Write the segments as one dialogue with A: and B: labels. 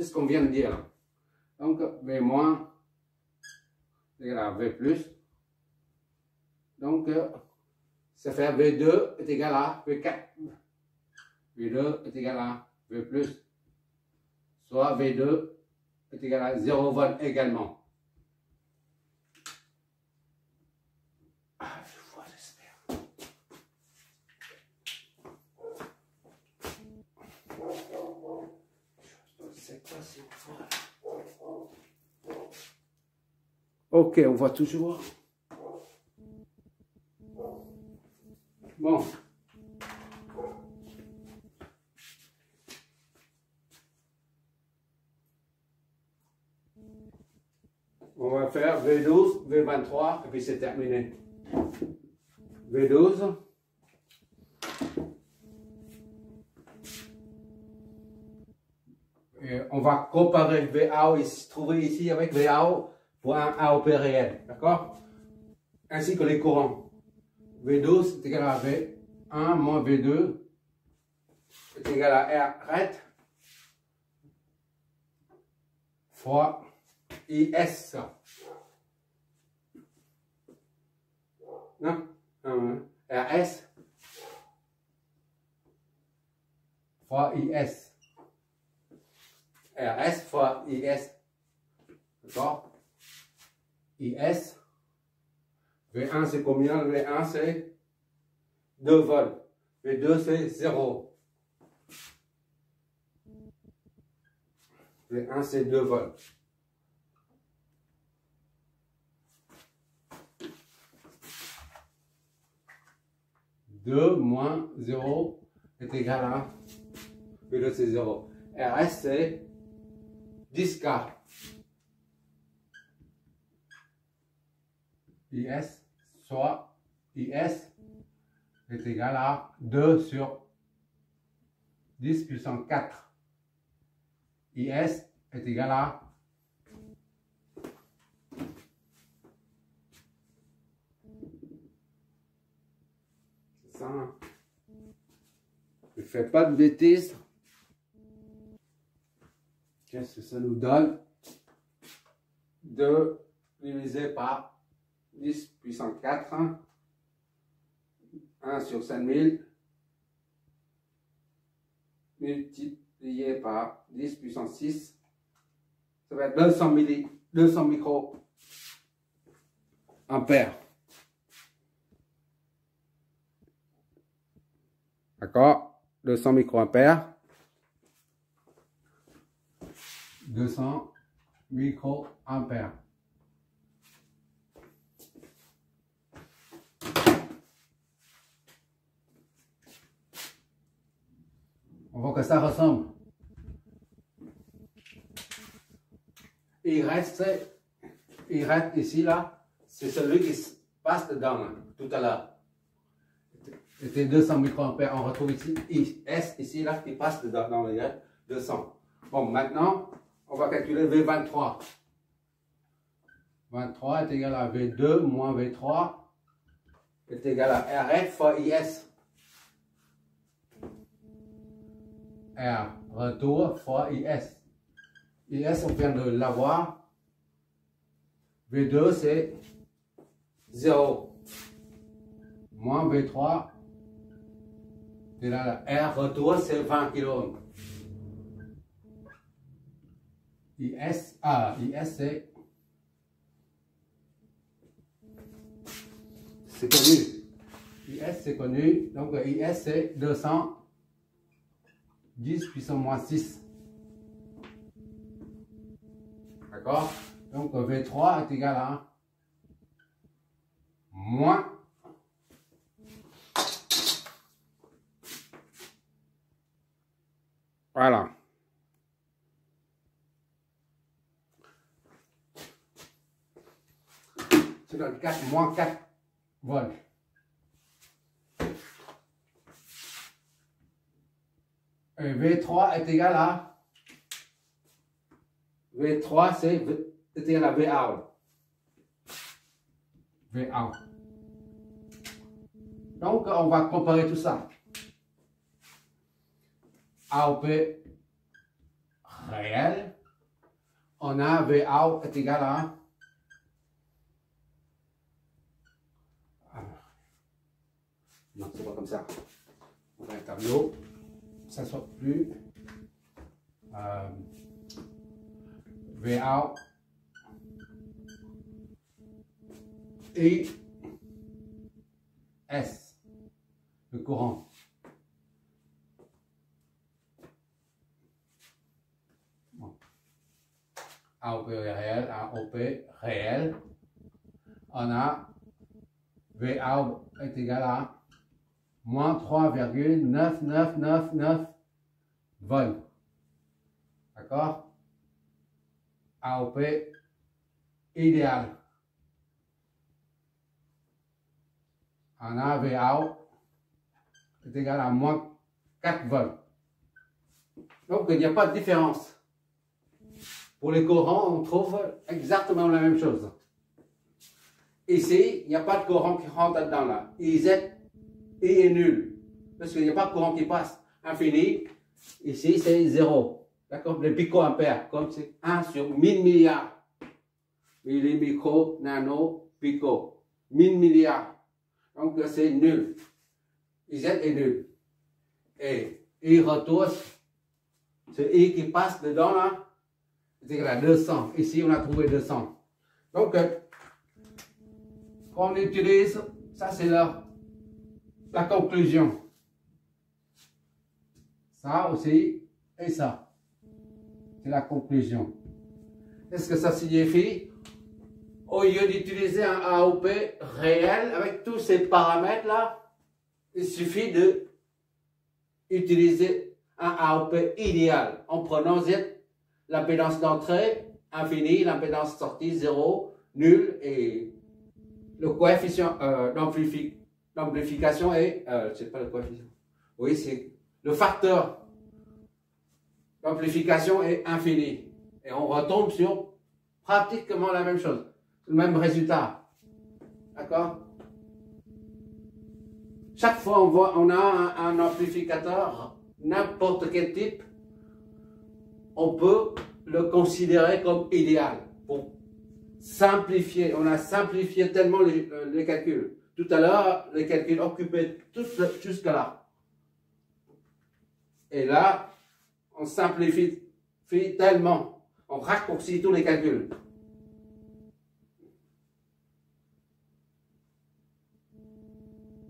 A: ce qu'on vient de dire là. Donc V moins est égal à V plus. Donc ça fait V2 est égal à V4. V2 est égal à V plus. Soit V2 est égal à 0 volts également. Ah, je vois, j'espère. Je sais pas si on voit. Ok, on voit toujours. Bon. On va faire V12, V23 et puis c'est terminé. V12. Et on va comparer VAO ici, trouver ici avec VAO pour un AOP réel. D'accord? Ainsi que les courants. V12 est égal à V1 moins V2 est égal à R ret fois IS. Non? RS fois IS. RS fois IS. D'accord? IS. V1 c'est combien? V1 c'est 2 volts. V2 c'est 0. V1 c'est 2 volts. Moins 0 est égal à V2 c'est 0. RS c'est 10K. IS soit IS est égal à 2 sur 10 puissance 4. IS est égal à c'est ça. Hein? Je ne fais pas de bêtises. Qu'est-ce que ça nous donne? 2 divisé par 10 puissance 4, 1 sur 5000, multiplié par 10 puissance 6, ça va être 200 microampères. D'accord? 200 microampères. 200 microampères. On voit que ça ressemble. Il reste ici, là, c'est celui qui passe dedans, là, tout à l'heure. C'était 200 microampères. On retrouve ici, IS, ici, là, qui passe dedans, dans les 200. Bon, maintenant, on va calculer V23. 23 est égal à V2 moins V3 est égal à RF fois IS. R retour fois IS. IS, on vient de l'avoir. V2, c'est 0. Moins V3. Et là, R retour, c'est 20 kΩ. IS, c'est connu. IS, c'est connu. Donc, IS, c'est 210 puissance moins 6. D'accord? Donc, V3 est égal à moins. Voilà. C'est dans le 4, moins 4 volts. Et V3 est égal à V3, c'est égal à VA. VA. Donc, on va comparer tout ça. AOP réel on a VA est égal à non, c'est pas comme ça. On va un tableau, ça soit plus VA et S, le courant. Bon. AOP réel, AOP réel. On a VA est égal à moins 3,9999 volts. D'accord? AOP idéal. On a VA est égal à moins 4 volts. Donc il n'y a pas de différence. Pour les courants, on trouve exactement la même chose. Ici, il n'y a pas de courant qui rentre dedans là. IZ est nul. Parce qu'il n'y a pas de courant qui passe. Infini. Ici, c'est 0. D'accord? Les picoampères, comme c'est 1 sur 1000 milliards. Les micro, nano, pico. 1000 milliards. Donc c'est nul. IZ est nul. Et I retourne. C'est I qui passe dedans là. C'est égal à 200. Ici, on a trouvé 200. Donc, quand on utilise, ça c'est la conclusion. Ça aussi, et ça. C'est la conclusion. Qu'est-ce que ça signifie? Au lieu d'utiliser un AOP réel avec tous ces paramètres là, il suffit de utiliser un AOP idéal en prenant l'impédance d'entrée infinie, l'impédance sortie 0, nul et le coefficient d'amplification est, c'est pas le coefficient, oui c'est le facteur d'amplification est infini et on retombe sur pratiquement la même chose, le même résultat, d'accord? Chaque fois on a un amplificateur, n'importe quel type, on peut le considérer comme idéal pour simplifier. On a simplifié tellement les calculs. Tout à l'heure, les calculs occupaient tout jusque là. Et là, on simplifie tellement. On raccourcit tous les calculs.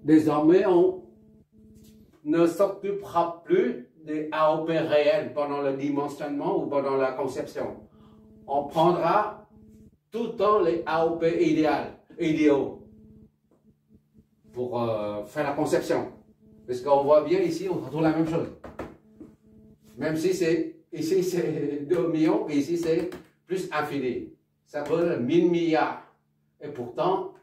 A: Désormais, on ne s'occupera plus des AOP réels pendant le dimensionnement ou pendant la conception. On prendra tout le temps les AOP idéaux pour faire la conception. Parce qu'on voit bien ici, on retrouve la même chose. Même si ici c'est 2 millions et ici c'est plus infini. Ça vaut 1000 milliards. Et pourtant,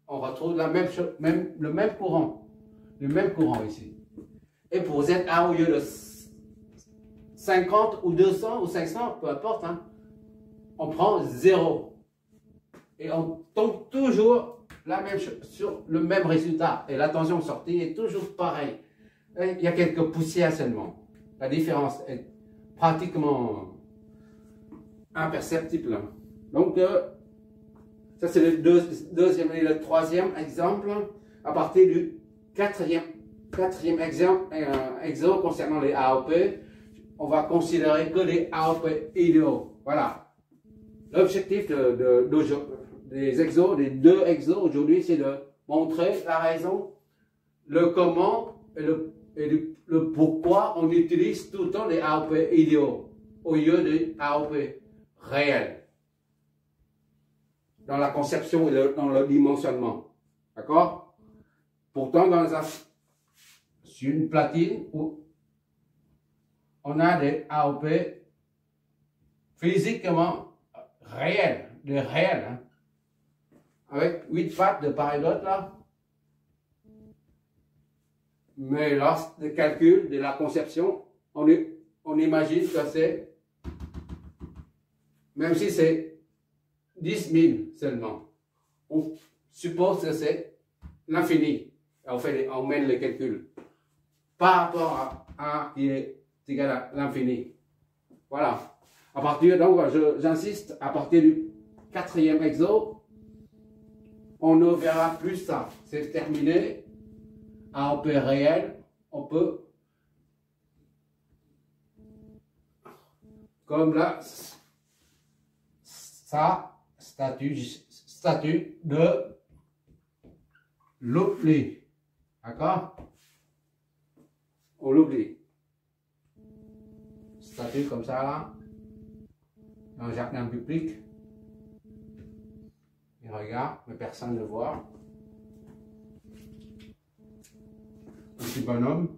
A: on retrouve la même chose, le même courant. Le même courant ici. Et pour ZA, au lieu de 50 ou 200 ou 500, peu importe, hein, on prend 0. Et on tombe toujours la même chose, sur le même résultat. Et la tension sortie est toujours pareille. Et il y a quelques poussières seulement. La différence est pratiquement imperceptible. Donc, ça c'est le deuxième et le troisième exemple. À partir du quatrième exemple concernant les AOP, on va considérer que les AOP idéaux. Voilà. L'objectif des exos, des 2 exos aujourd'hui, c'est de montrer la raison, le comment et le pourquoi on utilise tout le temps les AOP idéaux au lieu des AOP réels dans la conception et dans le dimensionnement. D'accord? Pourtant, sur une platine où on a des AOP physiquement réels, hein, avec 8 pattes de part et d'autre là. Mais lors des calculs, de la conception, on imagine que c'est, même si c'est 10 000 seulement, on suppose que c'est l'infini. On mène les calculs par rapport à qui est égal à l'infini. Voilà. À partir, donc, j'insiste, à partir du 4e exo, on ne verra plus ça. C'est terminé. À OP réel, on peut, comme là, ça, statut de l'oubli. D'accord? On l'oublie. Statut comme ça, là, dans le jardin public. Il regarde, mais personne ne le voit. Un petit bonhomme.